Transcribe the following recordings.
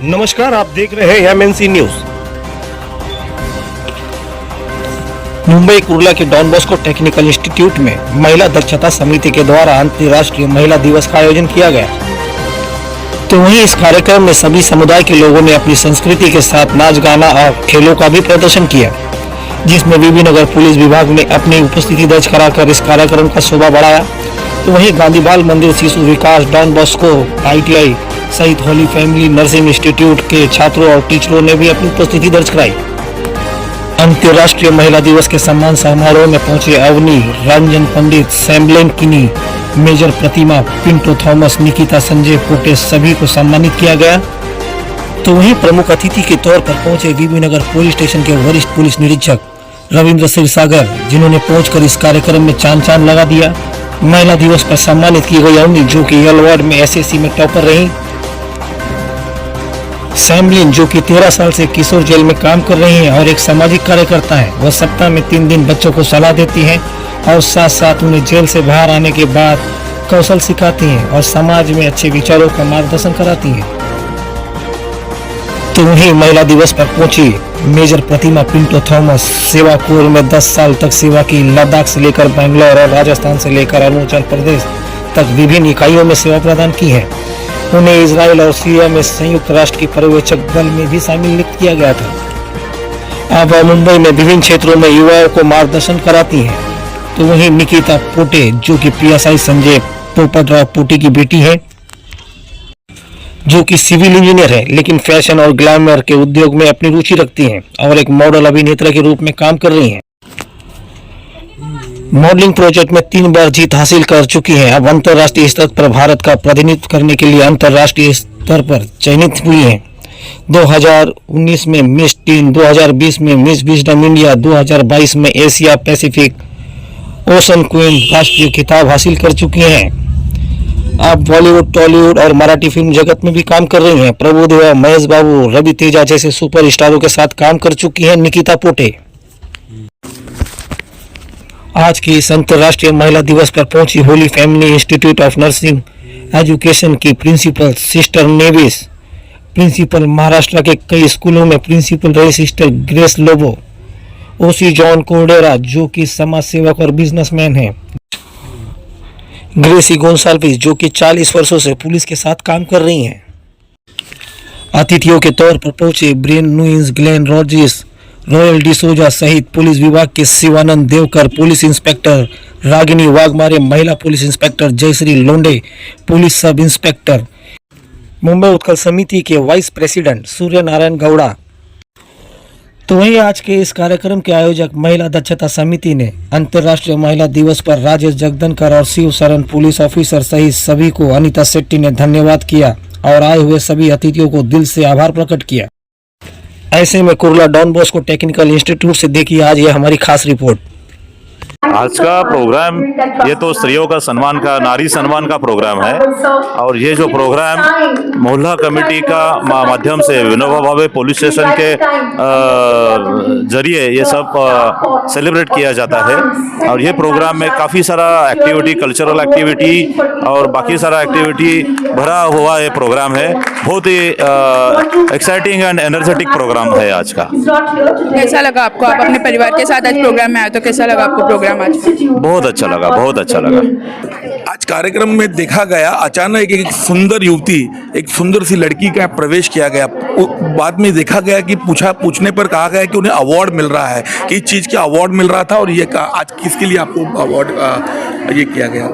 नमस्कार, आप देख रहे हैं MNC न्यूज। मुंबई कुर्ला के डॉन बॉस्को टेक्निकल इंस्टीट्यूट में महिला दक्षता समिति के द्वारा अंतर्राष्ट्रीय महिला दिवस का आयोजन किया गया। तो वहीं इस कार्यक्रम में सभी समुदाय के लोगों ने अपनी संस्कृति के साथ नाच गाना और खेलों का भी प्रदर्शन किया, जिसमें बीबी नगर पुलिस विभाग ने अपनी उपस्थिति दर्ज कराकर इस कार्यक्रम का शोभा बढ़ाया। तो वहीं गांधी बाल मंदिर, शिशु विकास, डॉन बॉस्को ITI सहित होली फैमिली नर्सिंग इंस्टीट्यूट के छात्रों और टीचरों ने भी अपनी उपस्थिति दर्ज कराई। अंतर्राष्ट्रीय महिला दिवस के सम्मान समारोह में पहुंचे अवनी, रंजन पंडित, सैम्बलेन किनी, मेजर प्रतिमा, पिंटो थॉमस, निकिता, संजय पोटे सभी को सम्मानित किया गया। तो वहीं प्रमुख अतिथि के तौर पर पहुंचे बीबी नगर पुलिस स्टेशन के वरिष्ठ पुलिस निरीक्षक रविंद्र क्षीरसागर, जिन्होंने पहुंचकर इस कार्यक्रम में चांद लगा दिया। महिला दिवस पर सम्मानित की गई अवनी, जो कि यल वार्ड में SSC में टॉपर रही। सैम्बलिन, जो कि 13 साल से किशोर जेल में काम कर रही हैं और एक सामाजिक कार्यकर्ता है, वह सप्ताह में 3 दिन बच्चों को सलाह देती हैं और साथ साथ उन्हें जेल से बाहर आने के बाद कौशल सिखाती हैं और समाज में अच्छे विचारों का मार्गदर्शन कराती हैं। तो वहीं महिला दिवस पर पहुंची मेजर प्रतिमा पिंटो थॉमस, सेवा कोर में 10 साल तक सेवा की, लद्दाख से लेकर बेंगलोर और राजस्थान से लेकर अरुणाचल प्रदेश तक विभिन्न इकाइयों में सेवा प्रदान की है। उन्हें इजराइल और सीरिया में संयुक्त राष्ट्र की पर्यवेक्षक दल में भी शामिल नियुक्त किया गया था। अब वह मुंबई में विभिन्न क्षेत्रों में युवाओं को मार्गदर्शन कराती हैं। तो वहीं निकिता पोटे, जो कि PSI संजय पोपटराव पोटे की बेटी है, जो कि सिविल इंजीनियर है, लेकिन फैशन और ग्लैमर के उद्योग में अपनी रुचि रखती हैं और एक मॉडल अभिनेता के रूप में काम कर रही हैं। मॉडलिंग प्रोजेक्ट में 3 बार जीत हासिल कर चुकी हैं। अब अंतर्राष्ट्रीय स्तर पर भारत का प्रतिनिधित्व करने के लिए अंतर्राष्ट्रीय स्तर पर चयनित हुई हैं। 2019 में मिस टीन, 2020 में मिस विजडम इंडिया, 2022 में एशिया पैसिफिक ओशन क्वीन राष्ट्रीय खिताब हासिल कर चुकी हैं। अब बॉलीवुड, टॉलीवुड और मराठी फिल्म जगत में भी काम कर रही हैं। प्रभुदेवा, महेश बाबू, रवि तेजा जैसे सुपर स्टारों के साथ काम कर चुकी हैं निकिता पोटे। आज के इस अंतर्राष्ट्रीय महिला दिवस पर पहुंची Holy Family Institute of Nursing Education की principal sister Nevis, principal Maharashtra के कई स्कूलों में प्रिंसिपल रही sister Grace Lobo, OC John Cordeira, जो कि समाज सेवक और बिजनेसमैन हैं, ग्रेसी गोंसाल्विस, जो कि 40 वर्षों से पुलिस के साथ काम कर रही हैं। अतिथियों के तौर पर पहुंचे ब्रेन नुइंस, ग्लेन रॉजिस, रॉयल डिसोजा सहित पुलिस विभाग के शिवानंद देवकर, पुलिस इंस्पेक्टर रागिनी वाघमारे, महिला police inspector Jayashree Londe, police sub inspector, Mumbai Utkal Samiti के वाइस प्रेसिडेंट सूर्य नारायण गौड़ा। तो वहीं आज के इस कार्यक्रम के आयोजक महिला दक्षता समिति ने अंतर्राष्ट्रीय महिला दिवस पर राजेश जगदनकर और शिव शरण पुलिस ऑफिसर सहित सभी को अनीता शेट्टी ने धन्यवाद किया और आए हुए सभी अतिथियों को दिल से आभार प्रकट किया। ऐसे में Kurla Don Bosco technical institute से देखिए आज ये हमारी खास रिपोर्ट। आज का प्रोग्राम ये तो स्त्रियों का सम्मान का, नारी सम्मान का प्रोग्राम है और ये जो प्रोग्राम मोहल्ला कमेटी का माध्यम से विनोबा भावे पुलिस स्टेशन के जरिए ये सब सेलिब्रेट किया जाता है। और ये प्रोग्राम में काफ़ी सारा एक्टिविटी, कल्चरल एक्टिविटी और बाकी सारा एक्टिविटी भरा हुआ ये प्रोग्राम है। बहुत ही एक्साइटिंग एंड एनर्जेटिक प्रोग्राम है आज का। कैसा लगा आपको? आप अपने परिवार के साथ आज प्रोग्राम में आए तो कैसा लगा आपको प्रोग्राम? बहुत अच्छा लगा, बहुत अच्छा लगा। आज कार्यक्रम में देखा गया अचानक एक सुंदर युवती, एक सुंदर सी लड़की का प्रवेश किया गया। बाद में देखा गया कि पूछने पर कहा गया कि उन्हें अवार्ड मिल रहा है, कि इस चीज़ का अवार्ड मिल रहा था। और ये आज किसके लिए आपको अवार्ड ये किया गया?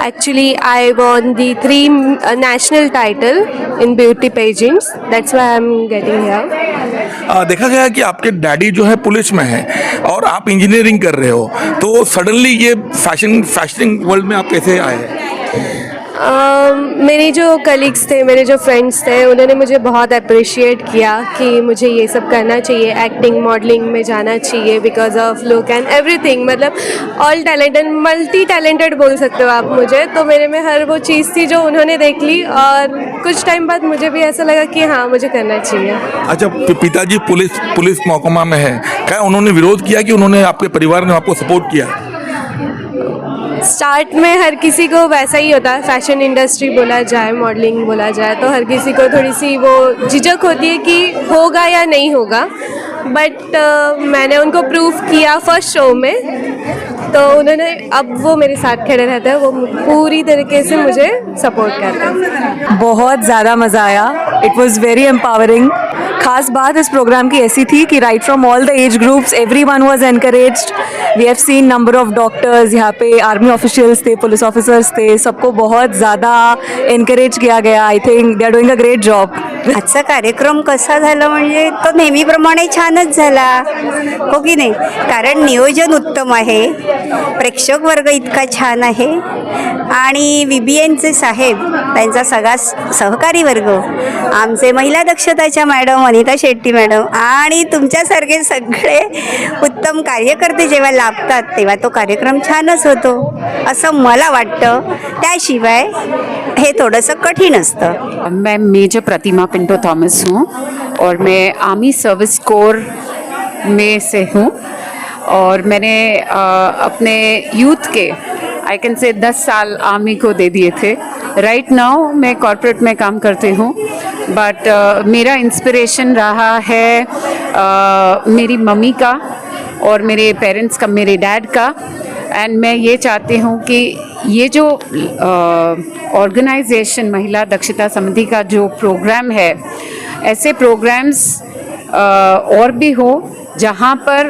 Actually, I won the 3 national title in beauty pageants. That's why I'm getting here. देखा गया कि आपके डैडी जो है पुलिस में है और आप इंजीनियरिंग कर रहे हो, तो सडनली ये फैशनिंग वर्ल्ड में आप कैसे आए हैं? मेरे जो कलीग्स थे, मेरे जो फ्रेंड्स थे, उन्होंने मुझे बहुत अप्रिशिएट किया कि मुझे ये सब करना चाहिए, एक्टिंग, मॉडलिंग में जाना चाहिए because of look and everything. मतलब ऑल टैलेंटेड, मल्टी टैलेंटेड बोल सकते हो आप मुझे। तो मेरे में हर वो चीज़ थी जो उन्होंने देख ली और कुछ टाइम बाद मुझे भी ऐसा लगा कि हाँ, मुझे करना चाहिए। अच्छा, पिताजी पुलिस महकमा में है, क्या उन्होंने विरोध किया कि उन्होंने आपके परिवार ने आपको सपोर्ट किया? स्टार्ट में हर किसी को वैसा ही होता है, फैशन इंडस्ट्री बोला जाए, मॉडलिंग बोला जाए, तो हर किसी को थोड़ी सी वो झिझक होती है कि होगा या नहीं होगा। बट मैंने उनको प्रूव किया फर्स्ट शो में, तो उन्होंने, अब वो मेरे साथ खड़े रहते हैं, वो पूरी तरीके से मुझे सपोर्ट करते हैं। बहुत ज़्यादा मज़ा आया। It was very empowering. खास बात इस प्रोग्राम की ऐसी थी कि right from all the age groups everyone was encouraged. We have seen number of doctors, यहाँ पे आर्मी ऑफिशियल्स थे, पुलिस ऑफिसर्स थे, सबको बहुत ज़्यादा एनकरेज किया गया। I think they are doing a great job. आजचा कार्यक्रम कसा झाला म्हणजे तो नेहमीप्रमाणे छानच झाला, हो की नाही? कारण नियोजन उत्तम आहे, प्रेक्षक वर्ग इतका छान आहे आणि VBNचे साहेब, त्यांचा सगळा सहकारी वर्ग, आमचे महिला दक्षताच्या मॅडम अनिता शेट्टी मॅडम आणि तुमच्यासारखे सगळे उत्तम कार्यकर्ते जेव्हा लाभतात तेव्हा तो कार्यक्रम छानच होतो असं मला वाटतं। त्याशिवाय हे थोडंसं कठीण असतं। मैं मेजर प्रतिमा पिंटो थॉमस हूँ और मैं आर्मी सर्विस कोर में से हूँ और मैंने अपने यूथ के आई कैन से 10 साल आर्मी को दे दिए थे। राइट नाउ मैं कॉर्पोरेट में काम करती हूँ, बट मेरा इंस्पिरेशन रहा है मेरी मम्मी का और मेरे पेरेंट्स का, मेरे डैड का। एंड मैं ये चाहती हूँ कि ये जो ऑर्गेनाइजेशन महिला दक्षता समिति का जो प्रोग्राम है, ऐसे प्रोग्राम्स और भी हो जहाँ पर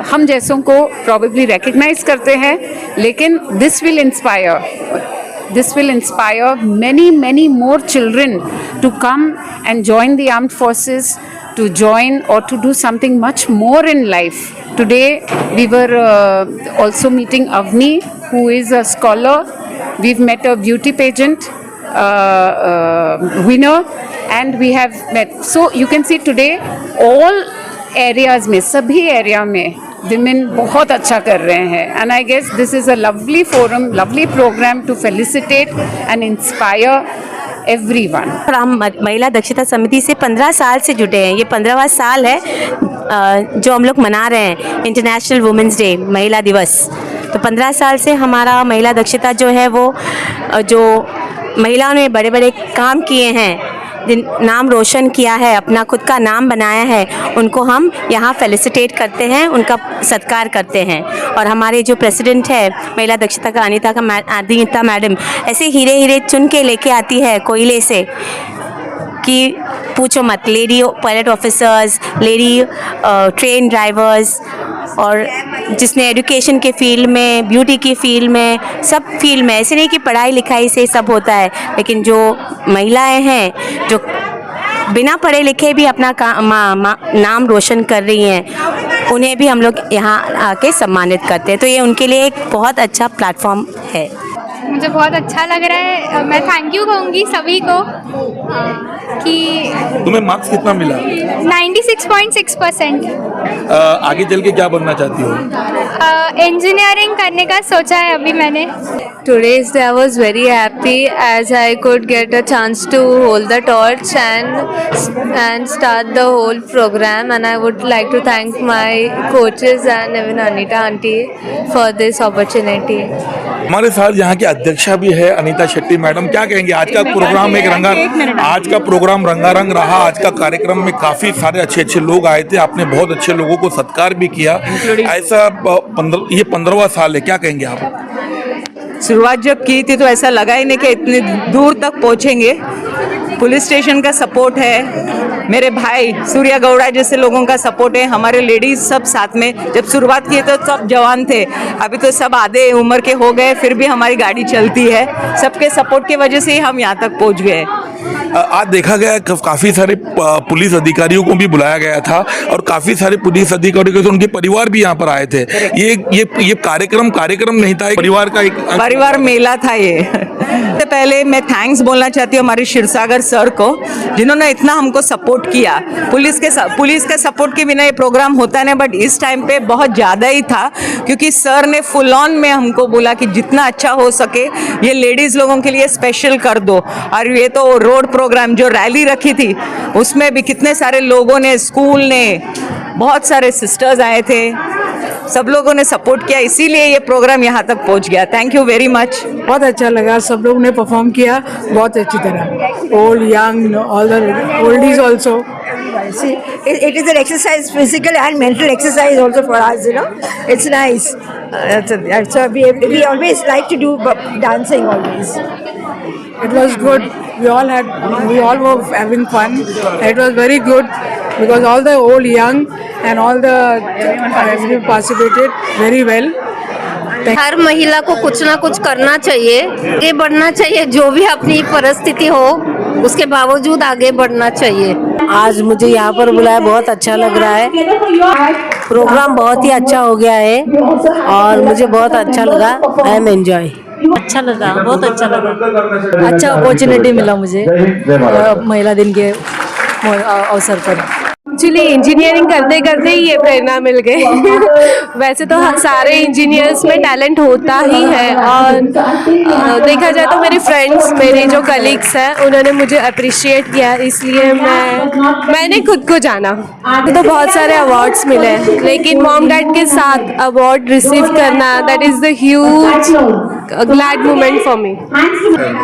हम जैसों को प्रॉबेबली रिकग्नाइज करते हैं, लेकिन this will inspire many more children to come and join the armed forces, to join or to do something much more in life. Today we were also meeting Avni, who is a scholar. We've met a beauty pageant winner, and we have met. So you can see today all areas में, सभी area में women बहुत अच्छा कर रहे हैं। And I guess this is a lovely forum, lovely program to felicitate and inspire everyone. हम महिला दक्षता समिति से 15 साल से जुड़े हैं। ये 15वां साल है जो हम लोग मना रहे हैं इंटरनेशनल वुमेंस डे, महिला दिवस। तो 15 साल से हमारा महिला दक्षता जो है वो जो महिलाओं ने बड़े बड़े काम किए हैं, नाम रोशन किया है, अपना खुद का नाम बनाया है, उनको हम यहाँ फेलिसिटेट करते हैं, उनका सत्कार करते हैं। और हमारे जो प्रेसिडेंट है महिला दक्षता का, अनिता मैडम, ऐसे हीरे हीरे चुन के लेके आती है कोयले से कि पूछो मत। Lady pilot officers, lady train drivers, और जिसने एजुकेशन के फील्ड में, ब्यूटी की फील्ड में, सब फील्ड में, ऐसे नहीं कि पढ़ाई लिखाई से सब होता है, लेकिन जो महिलाएं हैं जो बिना पढ़े लिखे भी अपना नाम रोशन कर रही हैं, उन्हें भी हम लोग यहाँ आके सम्मानित करते हैं। तो ये उनके लिए एक बहुत अच्छा प्लेटफॉर्म है। मुझे बहुत अच्छा लग रहा है। मैं थैंक यू कहूँगी सभी को कि तुम्हें मार्क्स कितना मिला? 96.6%। आगे चल के क्या बनना चाहती हो? इंजीनियरिंग करने का सोचा है अभी मैंने। Today's day I was very happy as I could get a chance to hold the torch and start the whole program, and I would like to thank my coaches and even Anita aunty for this opportunity. हमारे साथ यहाँ के अध्यक्षा भी है Anita Shetty madam. क्या कहेंगे? आज का प्रोग्राम आज का प्रोग्राम रंगारंग रहा। आज का कार्यक्रम में काफी सारे अच्छे अच्छे लोग आए थे, आपने बहुत अच्छे लोगों को सत्कार भी किया। ऐसा ये 15वां साल है, क्या कहेंगे आप? शुरुआत जब की थी तो ऐसा लगा ही नहीं कि इतने दूर तक पहुंचेंगे। पुलिस स्टेशन का सपोर्ट है, मेरे भाई सूर्या गौड़ा जैसे लोगों का सपोर्ट है, हमारे लेडीज सब साथ में। जब शुरुआत की तो सब जवान थे, अभी तो सब आधे उम्र के हो गए, फिर भी हमारी गाड़ी चलती है। सबके सपोर्ट की वजह से ही हम यहाँ तक पहुँच गए। आज देखा गया काफी सारे पुलिस अधिकारियों को भी बुलाया गया था और काफी सारे पुलिस अधिकारियों के उनके परिवार भी यहाँ पर आए थे। ये कार्यक्रम नहीं था, परिवार का एक परिवार मेला था। ये सबसे पहले मैं थैंक्स बोलना चाहती हूँ हमारे क्षीरसागर सर को, जिन्होंने इतना हमको सपोर्ट किया। पुलिस के सपोर्ट के बिना ये प्रोग्राम होता नहीं, बट इस टाइम पे बहुत ज़्यादा ही था, क्योंकि सर ने फुल ऑन में हमको बोला कि जितना अच्छा हो सके ये लेडीज़ लोगों के लिए स्पेशल कर दो। और ये तो रोड प्रोग्राम जो रैली रखी थी उसमें भी कितने सारे लोगों ने, स्कूल ने, बहुत सारे सिस्टर्स आए थे, सब लोगों ने सपोर्ट किया, इसीलिए ये प्रोग्राम यहाँ तक पहुँच गया। Thank you very much. बहुत अच्छा लगा, सब लोग ने परफॉर्म किया बहुत अच्छी तरह, old young all the oldies also. It is an exercise, physical and mental exercise also for us, you know. It's nice. So we always like to do dancing always. It was good. We all were having fun. It was very good because all the old, young, and all the everyone participated very well. हर महिला को कुछ ना कुछ करना चाहिए, आगे बढ़ना चाहिए, जो भी अपनी परिस्थिति हो उसके बावजूद आगे बढ़ना चाहिए। आज मुझे यहाँ पर बुलाया, बहुत अच्छा लग रहा है। प्रोग्राम बहुत ही अच्छा हो गया है और मुझे बहुत अच्छा लगा। I am enjoy. अच्छा लगा, बहुत अच्छा लगा। अच्छा अपॉर्चुनिटी मिला मुझे महिला दिन के अवसर पर। एक्चुअली इंजीनियरिंग करते करते ही ये प्रेरणा मिल गई। वैसे तो सारे इंजीनियर्स में टैलेंट होता ही है, और देखा जाए तो मेरे फ्रेंड्स, मेरे जो कलीग्स हैं, उन्होंने मुझे अप्रिशिएट किया, इसलिए मैंने खुद को जाना। तो बहुत सारे अवार्ड्स मिले, लेकिन मॉम डैड के साथ अवार्ड रिसीव करना, that is the huge glad moment for me.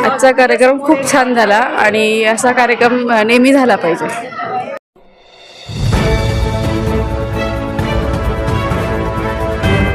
आजचा कार्यक्रम खूप छान झाला आणि असा कार्यक्रम नेहमी झाला पाहिजे।